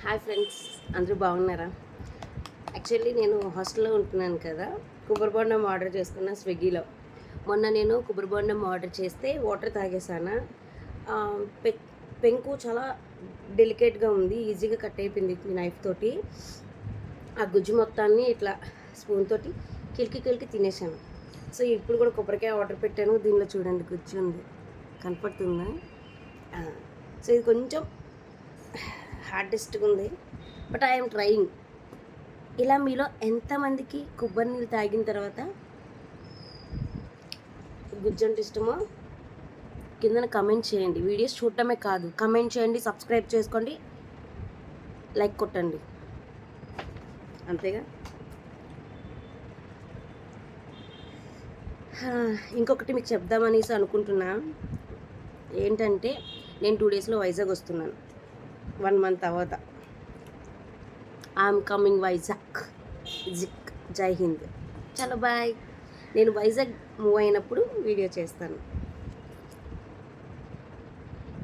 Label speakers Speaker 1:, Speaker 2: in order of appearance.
Speaker 1: Hi friends, అందరూ బాగున్నారా? Actually నేను హాస్టల్లో ఉంటున్నాను కదా, కొబ్బరి బొండం ఆర్డర్ చేసుకున్నా స్విగ్గీలో. మొన్న నేను కొబ్బరి బొండం ఆర్డర్ చేస్తే వాటర్ తాగేసాను. పె పెంకు చాలా డెలికేట్గా ఉంది, ఈజీగా కట్ అయిపోయింది నైఫ్ తోటి. ఆ గుజ్జు మొత్తాన్ని ఇట్లా స్పూన్ తోటి కిలికి తినేసాను. సో ఇప్పుడు కూడా కొబ్బరికాయ ఆర్డర్ పెట్టాను. దీనిలో చూడండి గుజ్జు ఉంది, కనపడుతుందా? సో ఇది కొంచెం హార్డెస్ట్గా ఉంది, బట్ ఐఎమ్ ట్రయింగ్. ఇలా మీలో ఎంతమందికి కొబ్బరి నీళ్ళు తాగిన తర్వాత గుజ్జు అంటే ఇష్టమో కిందన కమెంట్ చేయండి. వీడియోస్ చూడటమే కాదు, కమెంట్ చేయండి, సబ్స్క్రైబ్ చేసుకోండి, లైక్ కొట్టండి, అంతేగా. ఇంకొకటి మీకు చెప్దామనేసి అనుకుంటున్నా. ఏంటంటే నేను 2 డేస్లో వైజాగ్ వస్తున్నాను. 1 మంత్ తర్వాత ఐఎమ్ కమింగ్ వైజాగ్. జై హింద్. చలో బాయ్. నేను వైజాగ్ మూవ్ అయినప్పుడు వీడియో చేస్తాను.